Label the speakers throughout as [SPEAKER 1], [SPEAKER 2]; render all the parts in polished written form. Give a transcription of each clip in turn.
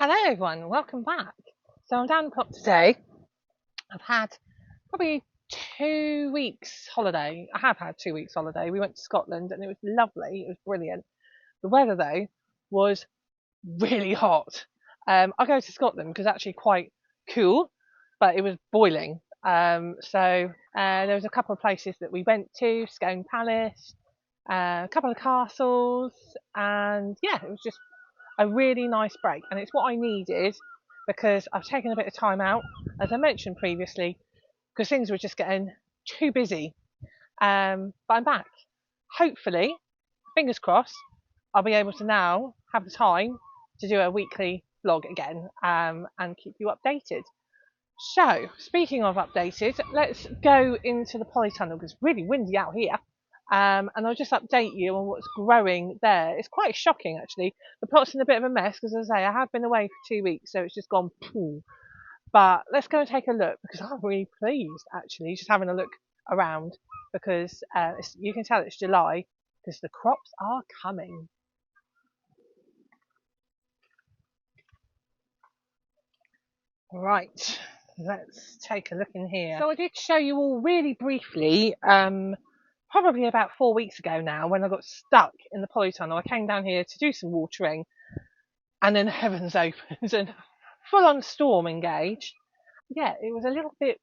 [SPEAKER 1] Hello everyone, welcome back. So I'm down the clock today. I've had probably 2 weeks holiday. I have had 2 weeks holiday. We went to Scotland and it was lovely. It was brilliant. The weather though was really hot. I go to Scotland because it's actually quite cool, but it was boiling. There was a couple of places that we went to, Scone Palace, a couple of castles, and yeah, it was just a really nice break, and it's what I needed because I've taken a bit of time out, as I mentioned previously, because things were just getting too busy. But I'm back. Hopefully, fingers crossed, I'll be able to now have the time to do a weekly vlog again and keep you updated. So, speaking of updated, let's go into the polytunnel because it's really windy out here. And I'll just update you on what's growing there. It's quite shocking, actually. The plot's in a bit of a mess because, as I say, I have been away for 2 weeks, so it's just gone pooh. But let's go and take a look because I'm really pleased, actually, just having a look around because you can tell it's July because the crops are coming. Right, let's take a look in here. So I did show you all really briefly, probably about 4 weeks ago now, when I got stuck in the polytunnel. I came down here to do some watering, and then the heavens opened and full on storm engaged. Yeah, it was a little bit,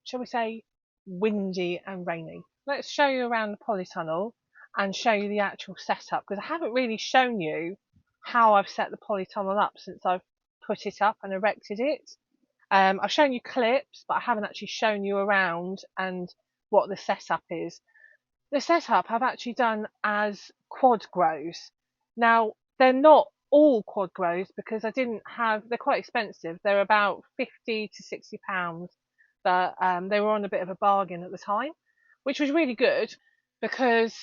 [SPEAKER 1] shall we say, windy and rainy. Let's show you around the polytunnel and show you the actual setup because I haven't really shown you how I've set the polytunnel up since I've put it up and erected it. I've shown you clips, but I haven't actually shown you around and what the setup is. The setup I've actually done as quad grows. Now, they're not all quad grows because I didn't have, they're quite expensive. They're about 50 to £60, but they were on a bit of a bargain at the time, which was really good because,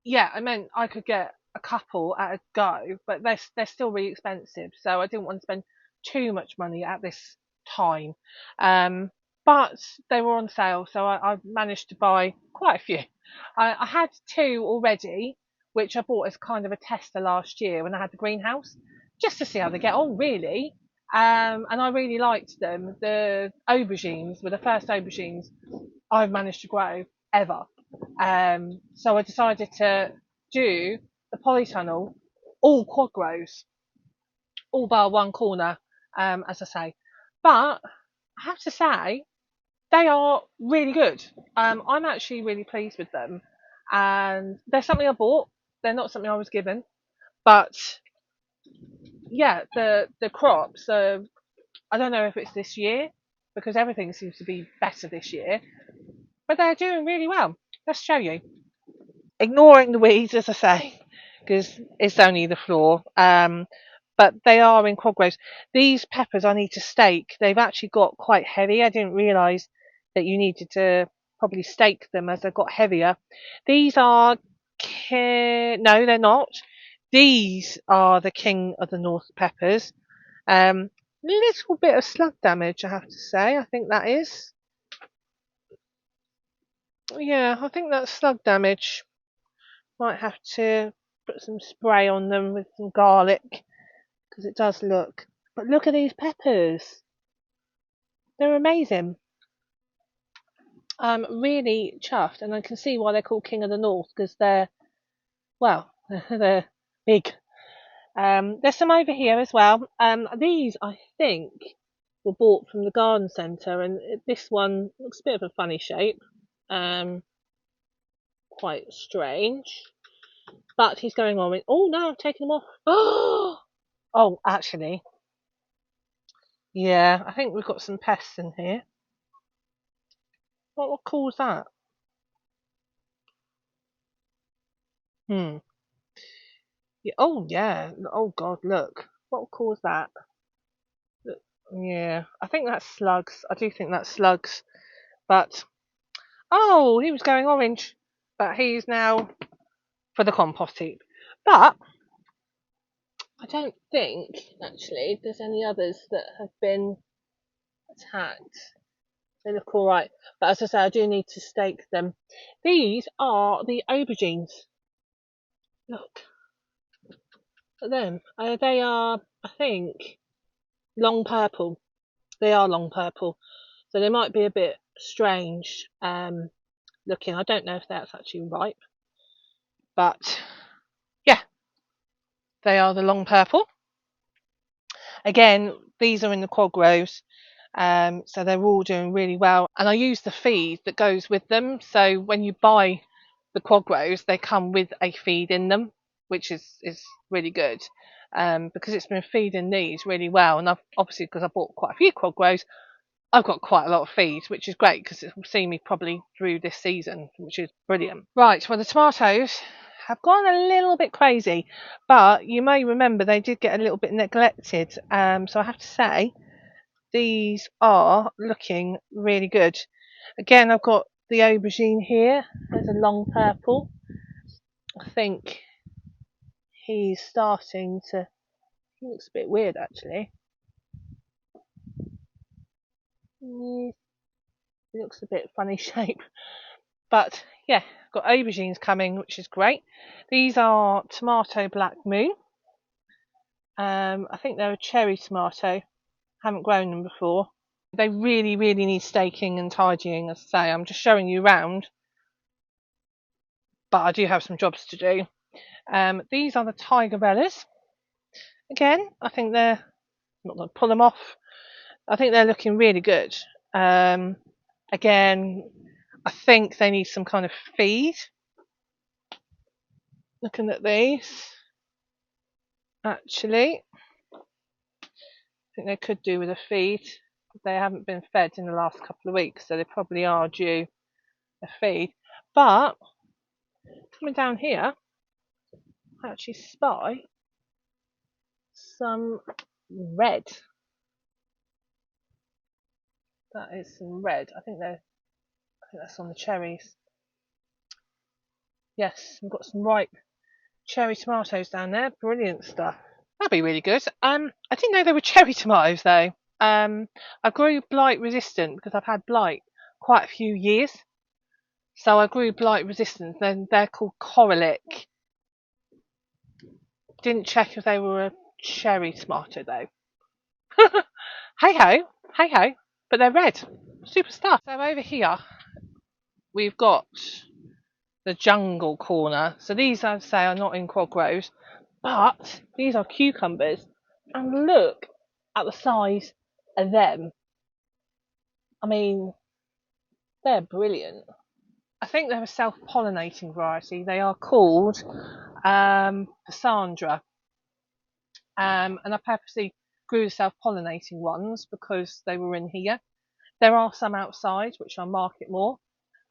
[SPEAKER 1] yeah, I meant I could get a couple at a go, but they're still really expensive. So I didn't want to spend too much money at this time. Um, but they were on sale, so I managed to buy quite a few. I had two already, which I bought as kind of a tester last year when I had the greenhouse, just to see how they get on, really. And I really liked them. The aubergines were the first aubergines I've managed to grow ever. So I decided to do the polytunnel all quad grows, all bar one corner, as I say. But I have to say, they are really good. I'm actually really pleased with them. And they're something I bought. They're not something I was given. But yeah, the crops, I don't know if it's this year, because everything seems to be better this year, but they're doing really well. Let's show you. Ignoring the weeds, as I say, because it's only the floor. But they are in quad grows. These peppers I need to stake. They've actually got quite heavy. I didn't realise that you needed to probably stake them as they got heavier. These are no, they're not. These are the king of the north peppers. Little bit of slug damage, I have to say. I think that is. Yeah, I think that's slug damage. Might have to put some spray on them with some garlic because it does look. But look at these peppers. They're amazing. I'm really chuffed, and I can see why they're called King of the North because they're, well, they're big. There's some over here as well. These, I think, were bought from the garden centre, and this one looks a bit of a funny shape. Quite strange. But he's going on with, oh no, I've taken them off. Oh, actually, yeah, I think we've got some pests in here. What will cause that? Hmm. Yeah, oh yeah. Oh God, look. What will cause that? Yeah, I think that's slugs. I do think that's slugs. But oh, he was going orange, but he's now for the compost heap. But I don't think actually there's any others that have been attacked. They look all right, but as I say, I do need to stake them. These are the aubergines. Look at them. They are, I think, long purple. They are long purple, so they might be a bit strange looking. I don't know if that's actually ripe, but yeah, they are the long purple. Again, these are in the quad grows, so they're all doing really well. And I use the feed that goes with them. So when you buy the quad grows, they come with a feed in them, which is really good, because it's been feeding these really well. And I've obviously, because I bought quite a few quad grows, I've got quite a lot of feed, which is great because it will see me probably through this season, which is brilliant. Right, well, the tomatoes have gone a little bit crazy, but you may remember they did get a little bit neglected. So I have to say, these are looking really good. Again, I've got the aubergine here. There's a long purple. I think he's starting to. He looks a bit weird actually. He looks a bit funny shape. But yeah, got aubergines coming, which is great. These are tomato black moon. I think they're a cherry tomato. Haven't grown them before. They really, really need staking and tidying, as I say. I'm just showing you around, but I do have some jobs to do. These are the tigerellas. Again, I think they're I'm not going to pull them off. I think they're looking really good. Again, I think they need some kind of feed. Looking at these, actually, I think they could do with a feed. They haven't been fed in the last couple of weeks, so they probably are due a feed. But coming down here, I actually spy some red. That is some red. I think that's on the cherries. Yes, we've got some ripe cherry tomatoes down there. Brilliant stuff. That'd be really good. I didn't know they were cherry tomatoes though. I grew blight resistant because I've had blight quite a few years. So I grew blight resistant. Then they're called Coralic. Didn't check if they were a cherry tomato though. Hey ho, hey ho. But they're red. Super stuff. So over here we've got the jungle corner. So these, I'd say, are not in quad grows, but these are cucumbers. And look at the size of them. I mean, they're brilliant. I think they're a self-pollinating variety. They are called Cassandra. And I purposely grew the self-pollinating ones because they were in here. There are some outside, which I market more,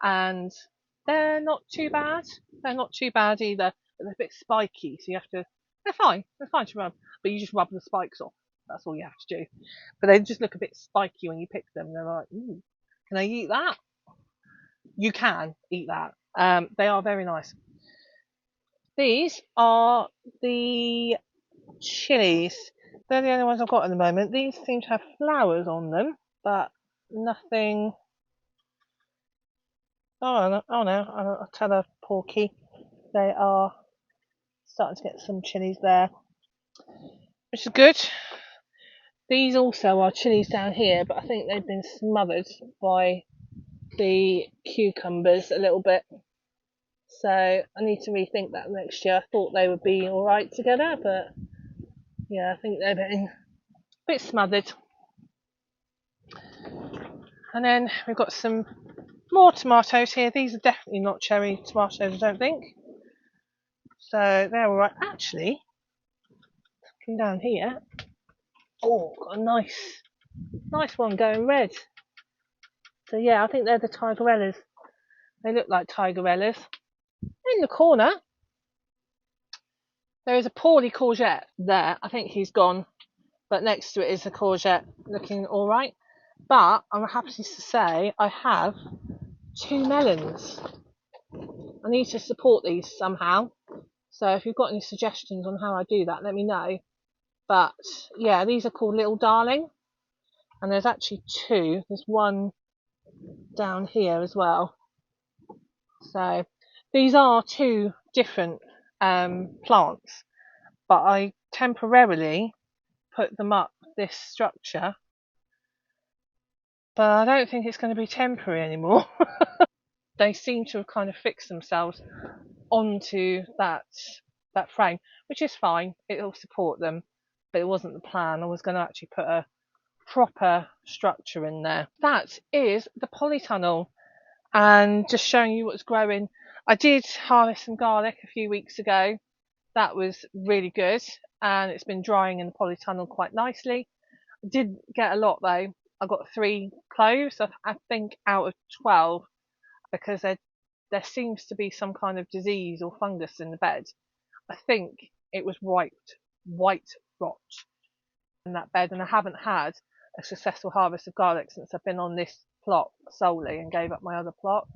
[SPEAKER 1] and they're not too bad. They're not too bad either, but they're a bit spiky, so you have to. They're fine. They're fine to rub, but you just rub the spikes off. That's all you have to do. But they just look a bit spiky when you pick them. They're like, ooh, can I eat that? You can eat that. They are very nice. These are the chilies. They're the only ones I've got at the moment. These seem to have flowers on them, but nothing. Oh no! I'll tell her, Porky. They are starting to get some chilies there, which is good. These also are chilies down here, but I think they've been smothered by the cucumbers a little bit. So I need to rethink that next year. I thought they would be all right together, but yeah, I think they're a bit smothered. And then we've got some more tomatoes here. These are definitely not cherry tomatoes, I don't think. So they're all right. Actually, looking down here, oh, got a nice one going red. So yeah, I think they're the tigerellas. They look like tigerellas. In the corner, there is a poorly courgette there. I think he's gone, but next to it is a courgette looking all right. But I'm happy to say I have 2 melons. I need to support these somehow. So if you've got any suggestions on how I do that, let me know. But yeah, these are called Little Darling. And there's actually 2. There's one down here as well. So these are 2 different plants, but I temporarily put them up this structure, but I don't think it's going to be temporary anymore. They seem to have kind of fixed themselves onto that frame, which is fine. It'll support them, but it wasn't the plan. I was going to actually put a proper structure in there. That is the polytunnel, and just showing you what's growing. I did harvest some garlic a few weeks ago. That was really good, and it's been drying in the polytunnel quite nicely. I did get a lot though. I got 3 cloves, I think, out of 12, because there seems to be some kind of disease or fungus in the bed. I think it was white rot in that bed, and I haven't had a successful harvest of garlic since I've been on this plot solely and gave up my other plot.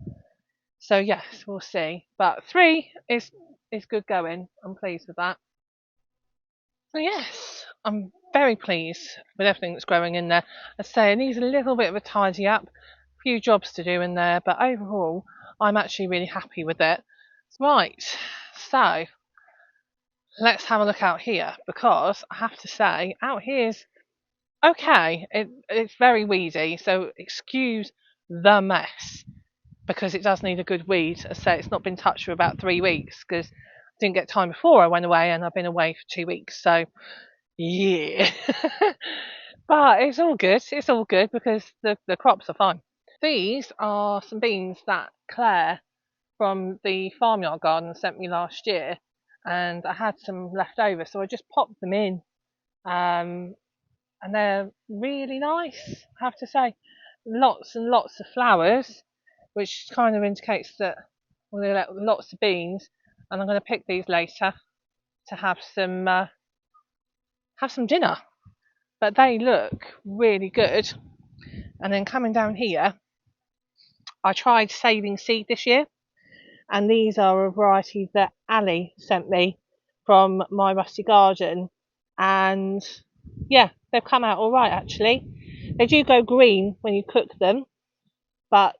[SPEAKER 1] So yes, we'll see. But 3 is good going. I'm pleased with that. So yes, I'm very pleased with everything that's growing in there. I say it needs a little bit of a tidy up, a few jobs to do in there, but overall I'm actually really happy with it. Right, so let's have a look out here, because I have to say out here's okay. It's very weedy, so excuse the mess, because it does need a good weed. As I say, it's not been touched for about 3 weeks because I didn't get time before I went away, and I've been away for 2 weeks, so yeah. But it's all good. It's all good because the crops are fine. These are some beans that Claire from the farmyard garden sent me last year, and I had some left over, so I just popped them in. And they're really nice, I have to say. Lots and lots of flowers, which kind of indicates that we're going to get lots of beans, and I'm going to pick these later to have some dinner. But they look really good. And then coming down here, I tried saving seed this year, and these are a variety that Ali sent me from my rusty garden, and yeah, they've come out all right actually. They do go green when you cook them, but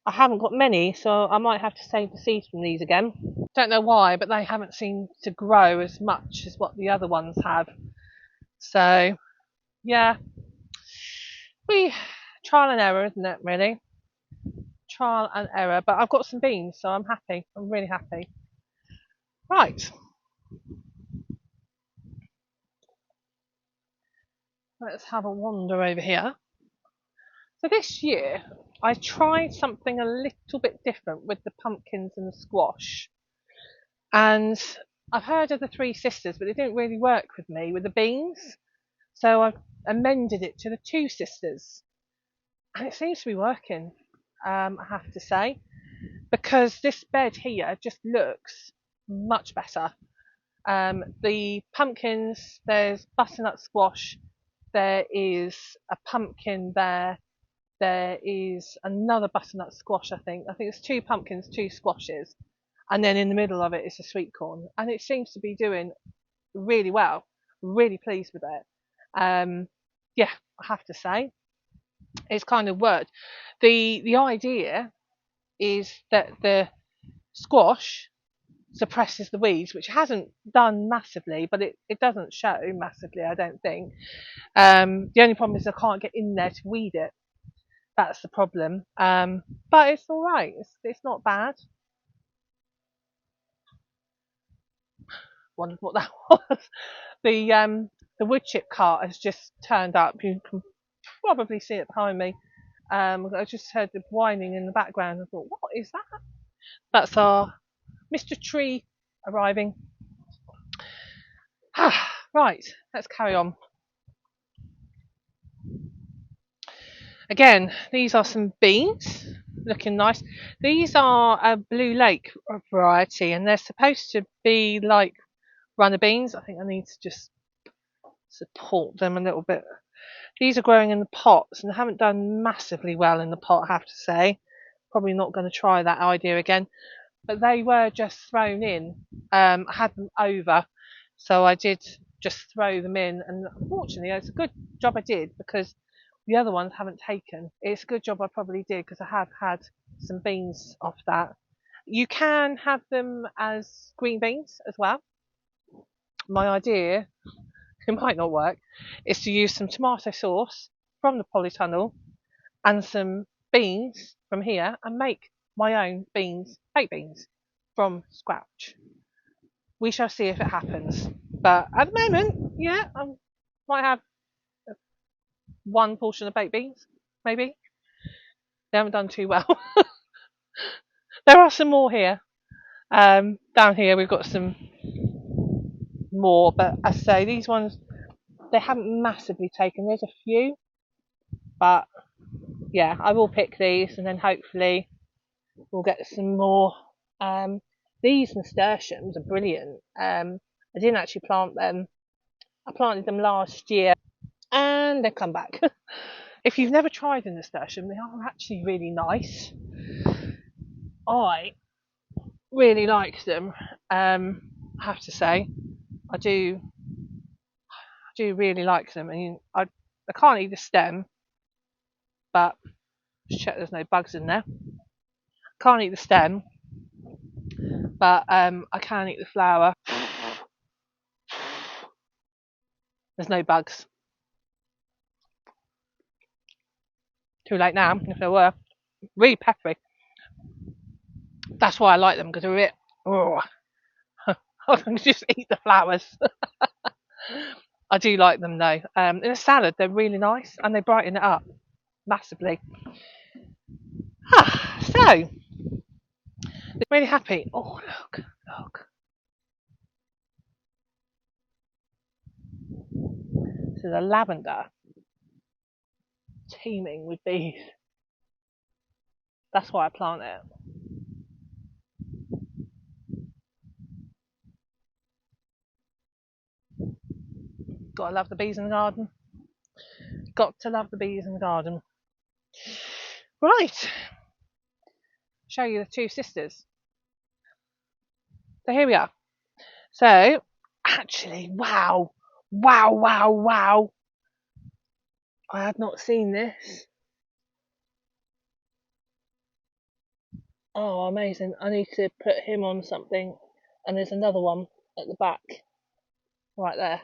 [SPEAKER 1] I haven't got many, so I might have to save the seeds from these again. Don't know why, but they haven't seemed to grow as much as what the other ones have. So yeah, we trial and error, isn't it, really? Trial and error, but I've got some beans, so I'm happy. I'm really happy. Right, let's have a wander over here. So this year I tried something a little bit different with the pumpkins and the squash, and I've heard of the Three Sisters, but it didn't really work with me with the beans, so I've amended it to the Two Sisters, and it seems to be working, I have to say, because this bed here just looks much better. The pumpkins, there's butternut squash, there is a pumpkin there, there is another butternut squash, I think. I think it's 2 pumpkins, 2 squashes, and then in the middle of it is a sweet corn, and it seems to be doing really well. Really pleased with it. Yeah, I have to say, it's kind of worked. The idea is that the squash suppresses the weeds, which hasn't done massively, but it doesn't show massively, I don't think. The only problem is I can't get in there to weed it. That's the problem. But it's all right. It's not bad. Wondered what that was. The wood chip cart has just turned up. You can probably see it behind me. I just heard the whining in the background. I thought, what is that? That's our Mr. Tree arriving. Right, let's carry on. Again, these are some beans, looking nice. These are a Blue Lake variety, and they're supposed to be like runner beans. I think I need to just support them a little bit. These are growing in the pots and haven't done massively well in the pot, I have to say. Probably not going to try that idea again. But they were just thrown in. I had them over, so I did just throw them in, and unfortunately it's a good job I did, because the other ones haven't taken. It's a good job I probably did, because I have had some beans off that. You can have them as green beans as well. My idea it might not work, is to use some tomato sauce from the polytunnel and some beans from here and make my own baked beans from scratch. We shall see if it happens. But at the moment, yeah, I might have one portion of baked beans, maybe. They haven't done too well. There are some more here. Down here we've got some more, but I say these ones, they haven't massively taken. There's a few, but yeah, I will pick these and then hopefully we'll get some more. These nasturtiums are brilliant. I didn't actually plant them. I planted them last year and they've come back. If you've never tried a nasturtium, they are actually really nice. I really like them. I have to say, I do really like them. I mean, I can't eat the stem, but just check there's no bugs in there. Can't eat the stem, but I can eat the flower. There's no bugs. Too late now, if there were. Really peppery. That's why I like them, because they're a bit. Oh, I can just eat the flowers. I do like them though. In a salad, they're really nice and they brighten it up massively. So, really happy. Oh, look. So the lavender teeming with bees. That's why I plant it. Gotta love the bees in the garden. Got to love the bees in the garden. Right. Show you the two sisters. So here we are. So, actually, wow. I had not seen this. Oh, amazing. I need to put him on something. And there's another one at the back. Right there.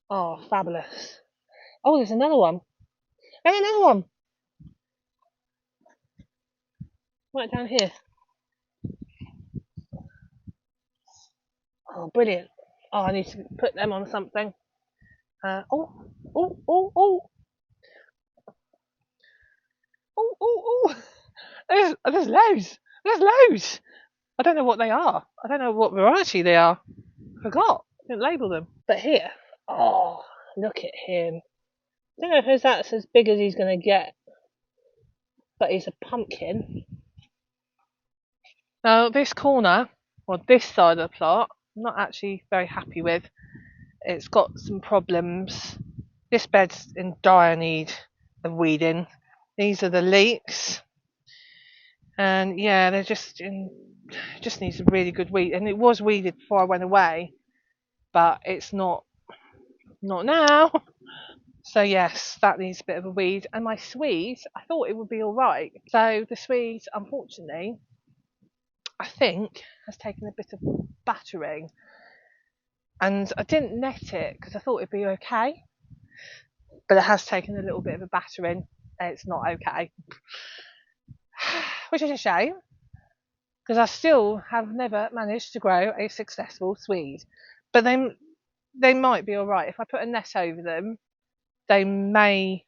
[SPEAKER 1] Oh, fabulous. Oh, there's another one. And another one. Right down here. Oh, brilliant. Oh, I need to put them on something. Oh. There's loads. There's loads. I don't know what they are. I don't know what variety they are. Forgot. Didn't label them. But here. Oh, look at him. I don't know if that's as big as he's going to get. But he's a pumpkin. Now, this corner, or this side of the plot, I'm not actually very happy with. It's got some problems. This bed's in dire need of weeding. These are the leeks. And yeah, they're just needs a really good weed. And it was weeded before I went away, but it's not now. So yes, that needs a bit of a weed. And my Swede, I thought it would be all right. So the Swede, unfortunately, I think has taken a bit of battering. And I didn't net it because I thought it'd be okay, but it has taken a little bit of a battering. And it's not okay, which is a shame because I still have never managed to grow a successful Swede. But they might be all right if I put a net over them. They may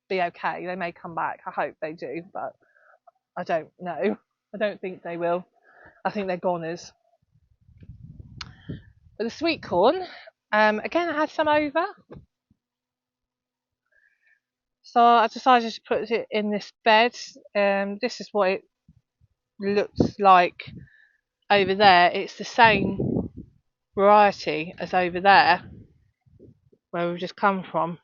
[SPEAKER 1] be okay. They may come back. I hope they do, but I don't know. I don't think they will. I think they're goners. But the sweet corn, again, I had some over. So I decided to put it in this bed. This is what it looks like over there. It's the same variety as over there, where we've just come from.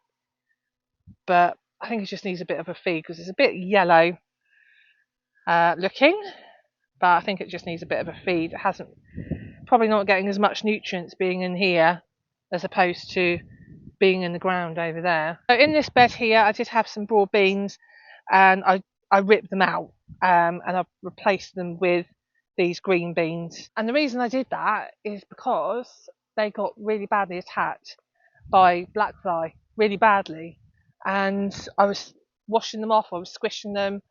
[SPEAKER 1] But I think it just needs a bit of a feed because it's a bit yellow looking. But I think it just needs a bit of a feed. It hasn't, probably not getting as much nutrients being in here as opposed to being in the ground over there. So in this bed here, I did have some broad beans, and I ripped them out, and I've replaced them with these green beans. And the reason I did that is because they got really badly attacked by blackfly, really badly. And I was washing them off, I was squishing them.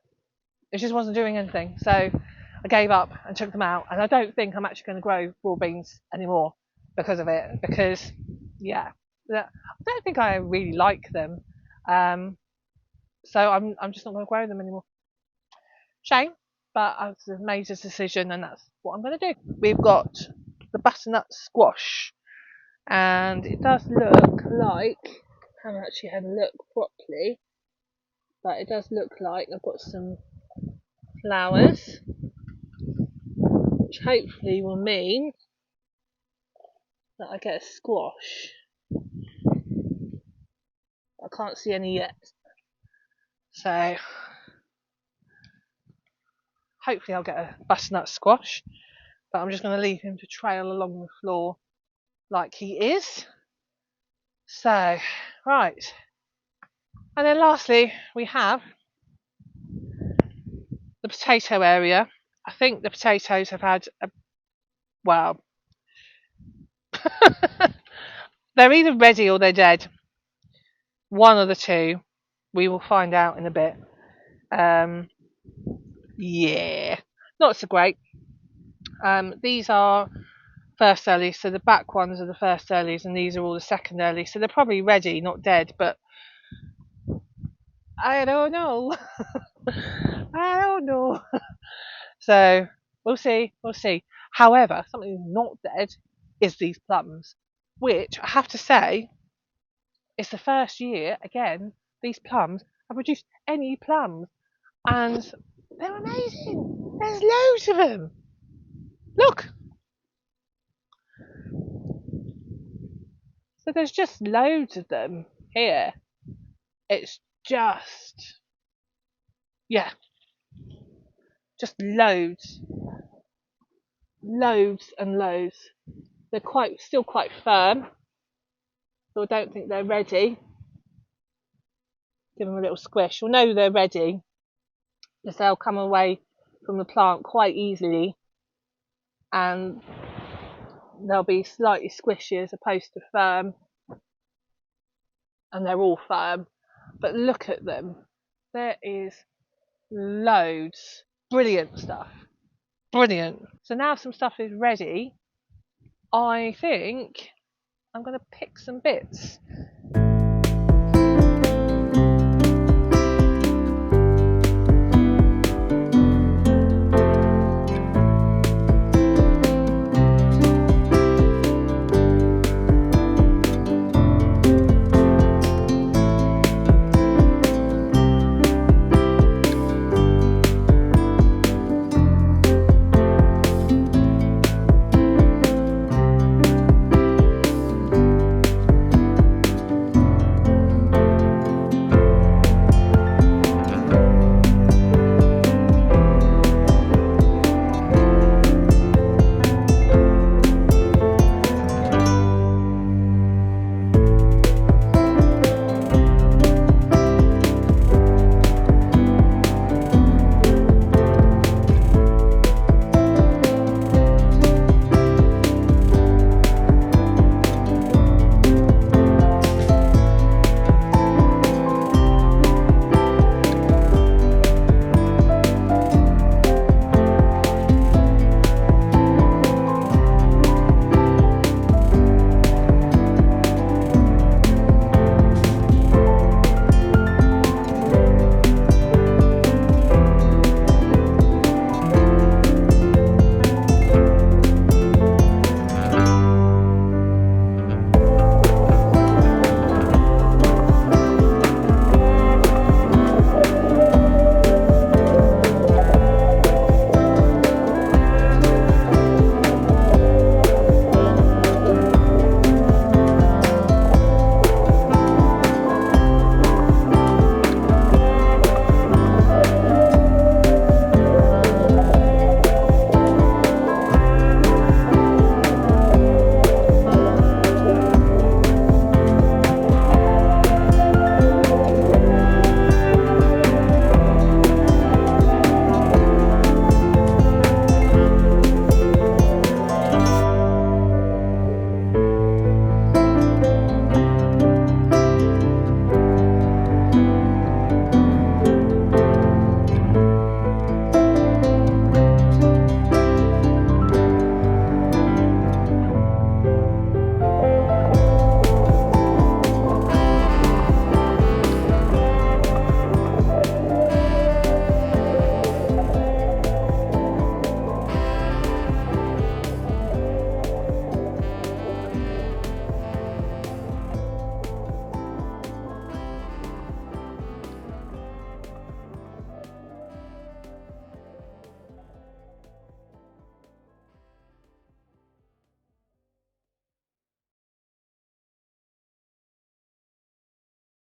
[SPEAKER 1] It just wasn't doing anything. So I gave up and took them out. And I don't think I'm actually going to grow broad beans anymore because of it. Because, yeah, I don't think I really like them. So I'm just not going to grow them anymore. Shame, but I've made a decision and that's what I'm going to do. We've got the butternut squash, and it does look like, I haven't actually had a look properly, but it does look like I've got some flowers, which hopefully will mean that I get a squash. I can't see any yet, so hopefully I'll get a butternut squash, but I'm just going to leave him to trail along the floor like he is. So, right, and then lastly we have the potato area. I think the potatoes have had a, well, they're either ready or they're dead. One of the two. We will find out in a bit. Yeah, not so great. These are first early, so the back ones are the first earlies, and these are all the second early. So they're probably ready, not dead, but I don't know. I don't know. So we'll see. We'll see. However, something that's not dead is these plums, which I have to say, it's the first year again these plums have produced any plums, and they're amazing. There's loads of them. Look. So there's just loads of them here. It's just, yeah, just loads, loads and loads. They're still quite firm, so I don't think they're ready. Give them a little squish. You'll know they're ready because they'll come away from the plant quite easily, and they'll be slightly squishy as opposed to firm, and they're all firm. But look at them. There is loads. Brilliant stuff. Brilliant. So now some stuff is ready. I think I'm going to pick some bits.